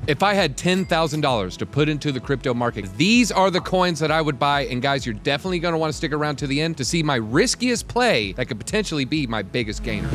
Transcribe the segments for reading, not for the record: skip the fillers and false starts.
If I had $10,000 to put into the crypto market, these are the coins that I would buy. And guys, you're definitely gonna wanna stick around to the end to see my riskiest play that could potentially be my biggest gainer.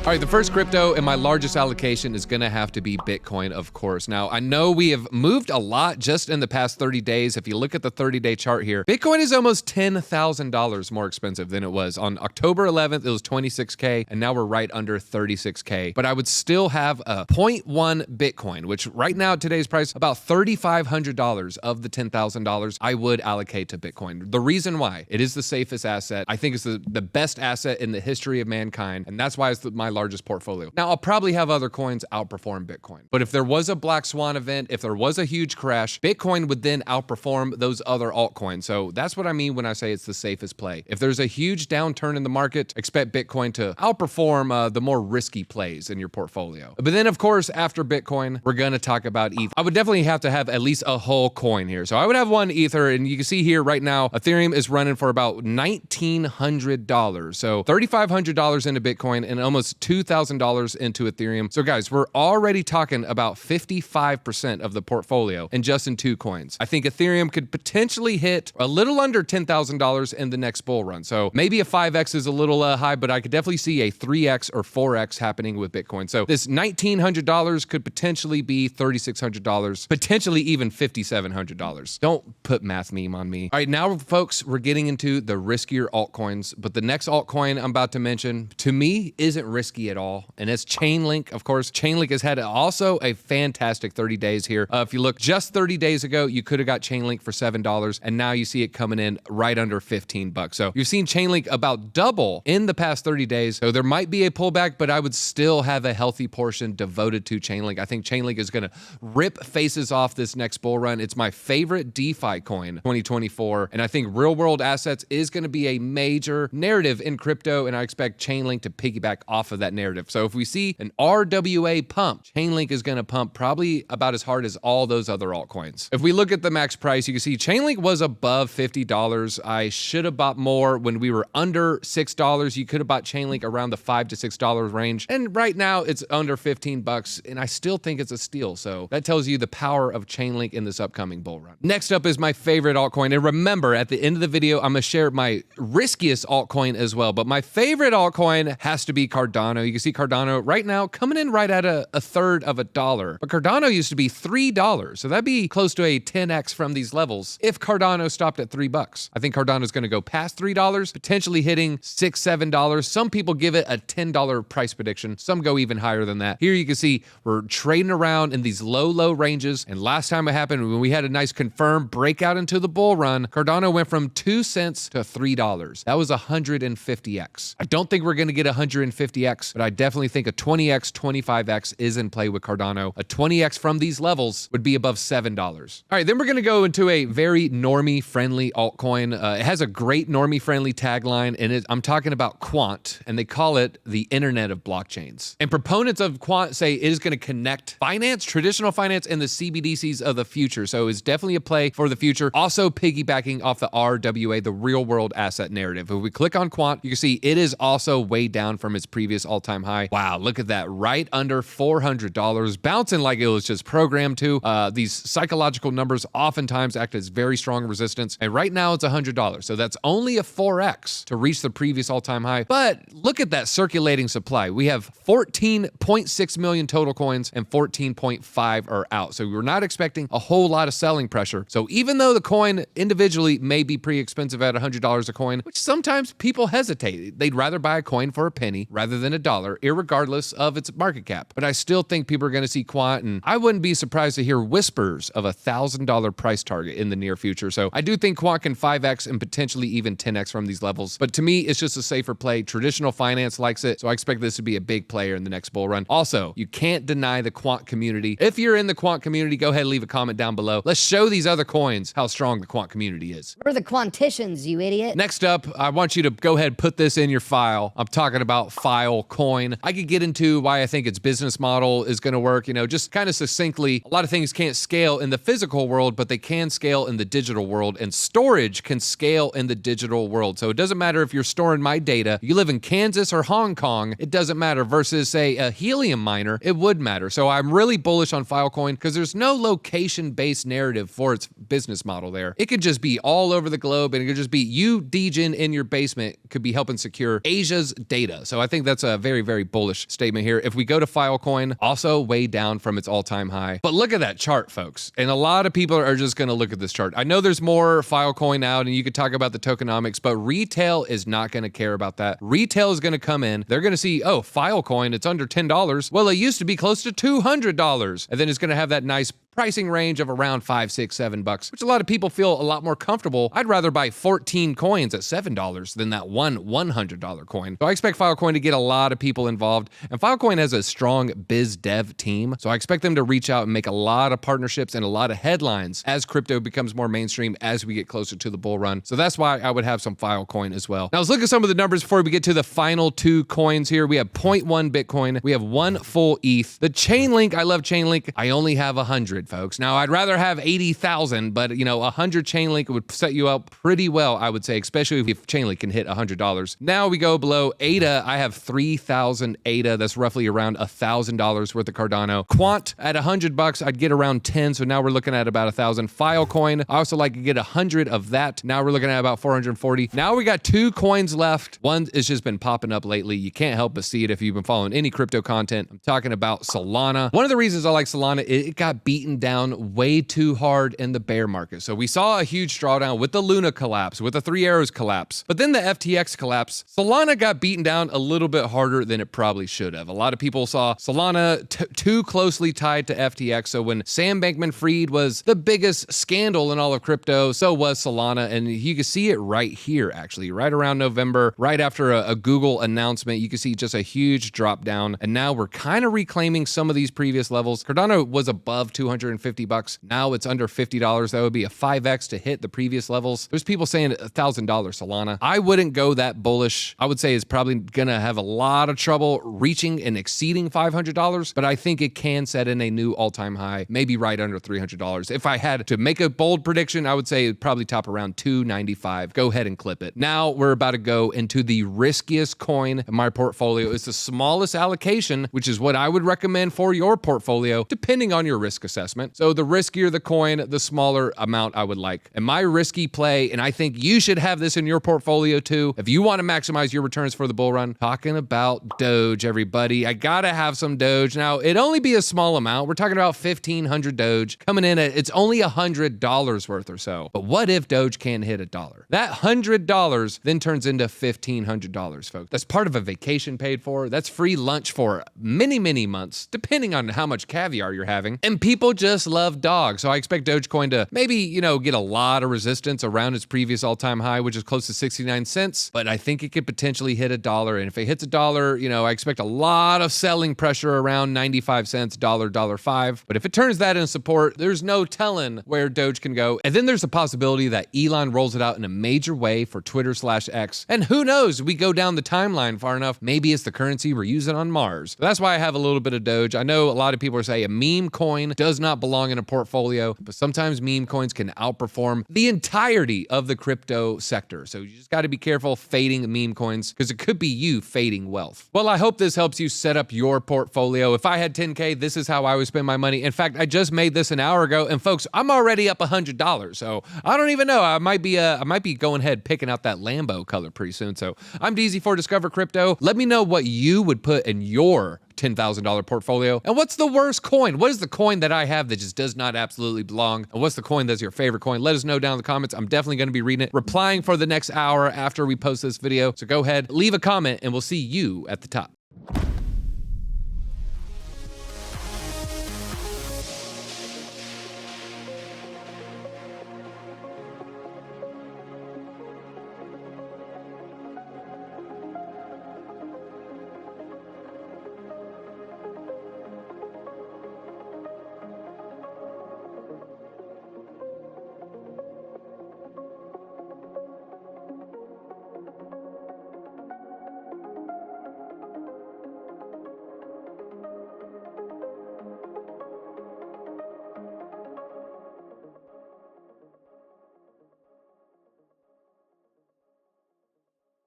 All right, the first crypto and my largest allocation is gonna have to be Bitcoin, of course. Now, I know we have moved a lot just in the past 30 days. If you look at the 30-day chart here, Bitcoin is almost $10,000 more expensive than it was. On October 11th, it was 26K, and now we're right under 36K. But I would still have a 0.1 Bitcoin, which right now at today's price, about $3,500 of the $10,000 I would allocate to Bitcoin. The reason why, it is the safest asset. I think it's the best asset in the history of mankind, and that's why it's my largest portfolio. Now, I'll probably have other coins outperform Bitcoin. But if there was a black swan event, if there was a huge crash, Bitcoin would then outperform those other altcoins. So that's what I mean when I say it's the safest play. If there's a huge downturn in the market, expect Bitcoin to outperform the more risky plays in your portfolio. But then, of course, after Bitcoin, we're going to talk about ETH. I would definitely have to have at least a whole coin here. So I would have one Ether, and you can see here right now, Ethereum is running for about $1,900. So $3,500 into Bitcoin and almost $2,000 into Ethereum. So guys, we're already talking about 55% of the portfolio and just in 2 coins. I think Ethereum could potentially hit a little under $10,000 in the next bull run. So maybe a 5x is a little high, but I could definitely see a 3x or 4x happening with Bitcoin. So this $1,900 could potentially be $3,600, potentially even $5,700. Don't put math meme on me. All right, now folks, we're getting into the riskier altcoins, but the next altcoin I'm about to mention, to me, isn't risky at all, and it's Chainlink. Of course, Chainlink has had also a fantastic 30 days here. If you look just 30 days ago, you could have got Chainlink for $7, and now you see it coming in right under 15 bucks. So you've seen Chainlink about double in the past 30 days. So there might be a pullback, but I would still have a healthy portion devoted to Chainlink. I think Chainlink is going to rip faces off this next bull run. It's my favorite DeFi coin 2024, and I think real world assets is going to be a major narrative in crypto, and I expect Chainlink to piggyback off of that narrative. So if we see an RWA pump, Chainlink is going to pump probably about as hard as all those other altcoins. If we look at the max price, you can see Chainlink was above $50. I should have bought more when we were under $6. You could have bought Chainlink around the $5 to $6 range. And right now it's under 15 bucks, and I still think it's a steal. So that tells you the power of Chainlink in this upcoming bull run. Next up is my favorite altcoin. And remember, at the end of the video, I'm going to share my riskiest altcoin as well. But my favorite altcoin has to be Cardano. You can see Cardano right now coming in right at a third of $1. But Cardano used to be $3. So that'd be close to a 10x from these levels if Cardano stopped at $3. I think Cardano is going to go past $3, potentially hitting $6, $7. Some people give it a $10 price prediction. Some go even higher than that. Here you can see we're trading around in these low ranges. And last time it happened, when we had a nice confirmed breakout into the bull run, Cardano went from 2 cents to $3. That was 150x. I don't think we're going to get 150x, but I definitely think a 20x, 25x is in play with Cardano. A 20x from these levels would be above $7. All right, then we're going to go into a very normie-friendly altcoin. It has a great normie-friendly tagline, and I'm talking about Quant, and they call it the Internet of Blockchains. And proponents of Quant say it is going to connect finance, traditional finance, and the CBDCs of the future. So it's definitely a play for the future. Also piggybacking off the RWA, the real-world asset narrative. If we click on Quant, you can see it is also way down from its previous all-time high. Wow, look at that, right under $400, bouncing like it was just programmed to. These psychological numbers oftentimes act as very strong resistance, and right now it's $100, so that's only a 4x to reach the previous all-time high. But look at that circulating supply. We have 14.6 million total coins, and 14.5 are out, so we're not expecting a whole lot of selling pressure. So even though the coin individually may be pretty expensive at $100 a coin, which sometimes people hesitate, they'd rather buy a coin for a penny rather than $1, irregardless of its market cap. But I still think people are going to see Quant, and I wouldn't be surprised to hear whispers of a $1,000 price target in the near future. So I do think Quant can 5x and potentially even 10x from these levels. But to me, it's just a safer play. Traditional finance likes it, so I expect this to be a big player in the next bull run. Also, you can't deny the Quant community. If you're in the Quant community, go ahead and leave a comment down below. Let's show these other coins how strong the Quant community is. We're the Quanticians, you idiot. Next up, I want you to go ahead and put this in your file. I'm talking about file Filecoin. I could get into why I think its business model is going to work, just kind of succinctly. A lot of things can't scale in the physical world, but they can scale in the digital world, and storage can scale in the digital world. So it doesn't matter if you're storing my data, you live in Kansas or Hong Kong, it doesn't matter, versus say a helium miner, it would matter. So I'm really bullish on Filecoin because there's no location-based narrative for its business model there. It could just be all over the globe, and it could just be you, Degen, in your basement could be helping secure Asia's data. So I think that's a very, very bullish statement here. If we go to Filecoin, also way down from its all-time high. But look at that chart, folks. And a lot of people are just going to look at this chart. I know there's more Filecoin out, and you could talk about the tokenomics, but retail is not going to care about that. Retail is going to come in. They're going to see, oh, Filecoin, it's under $10. Well, it used to be close to $200. And then it's going to have that nice pricing range of around $5, $6, $7, which a lot of people feel a lot more comfortable. I'd rather buy 14 coins at $7 than that one $100 coin. So I expect Filecoin to get a lot of people involved. And Filecoin has a strong biz dev team. So I expect them to reach out and make a lot of partnerships and a lot of headlines as crypto becomes more mainstream as we get closer to the bull run. So that's why I would have some Filecoin as well. Now let's look at some of the numbers before we get to the final two coins here. We have 0.1 Bitcoin. We have 1 full ETH. The Chainlink, I love Chainlink. I only have 100. Folks. Now, I'd rather have 80,000, but 100 Chainlink would set you up pretty well, I would say, especially if Chainlink can hit $100. Now we go below ADA. I have 3,000 ADA. That's roughly around $1,000 worth of Cardano. Quant at $100, I'd get around 10. So now we're looking at about 1,000. Filecoin, I also like to get 100 of that. Now we're looking at about 440. Now we got 2 coins left. One has just been popping up lately. You can't help but see it if you've been following any crypto content. I'm talking about Solana. One of the reasons I like Solana, it got beaten down way too hard in the bear market. So we saw a huge drawdown with the Luna collapse, with the Three Arrows collapse, but then the FTX collapse. Solana got beaten down a little bit harder than it probably should have. A lot of people saw Solana too closely tied to FTX. So when Sam Bankman-Fried was the biggest scandal in all of crypto, so was Solana. And you can see it right here, actually, right around November, right after a Google announcement, you can see just a huge drop down. And now we're kind of reclaiming some of these previous levels. Cardano was above $250. Now it's under $50. That would be a 5x to hit the previous levels. There's people saying $1,000 Solana. I wouldn't go that bullish. I would say it's probably gonna have a lot of trouble reaching and exceeding $500, but I think it can set in a new all-time high, maybe right under $300. If I had to make a bold prediction, I would say it'd probably top around $295. Go ahead and clip it. Now we're about to go into the riskiest coin in my portfolio. It's the smallest allocation, which is what I would recommend for your portfolio, depending on your risk assessment. So the riskier the coin, the smaller amount I would like. And my risky play, and I think you should have this in your portfolio too, if you want to maximize your returns for the bull run, talking about Doge, everybody. I gotta have some Doge. Now, it'd only be a small amount. We're talking about 1,500 Doge coming in at, it's only $100 worth or so. But what if Doge can hit $1? That $100 then turns into $1,500, folks. That's part of a vacation paid for. That's free lunch for many, many months, depending on how much caviar you're having. And people just love dogs. So I expect Dogecoin to maybe, get a lot of resistance around its previous all-time high, which is close to 69 cents. But I think it could potentially hit $1. And if it hits $1, I expect a lot of selling pressure around 95 cents, $1.05. But if it turns that in support, there's no telling where Doge can go. And then there's a possibility that Elon rolls it out in a major way for Twitter/X. And who knows, we go down the timeline far enough, maybe it's the currency we're using on Mars. So that's why I have a little bit of Doge. I know a lot of people are saying a meme coin does not belong in a portfolio, but sometimes meme coins can outperform the entirety of the crypto sector. So you just got to be careful fading meme coins because it could be you fading wealth. Well, I hope this helps you set up your portfolio. If I had 10K, this is how I would spend my money. In fact, I just made this an hour ago, and folks, I'm already up $100. So I don't even know. I might be going ahead picking out that Lambo color pretty soon. So I'm DZ for Discover Crypto. Let me know what you would put in your $10,000 portfolio. And what's the worst coin? What is the coin that I have that just does not absolutely belong? And what's the coin that's your favorite coin? Let us know down in the comments. I'm definitely going to be reading it, replying for the next hour after we post this video. So go ahead, leave a comment, and we'll see you at the top.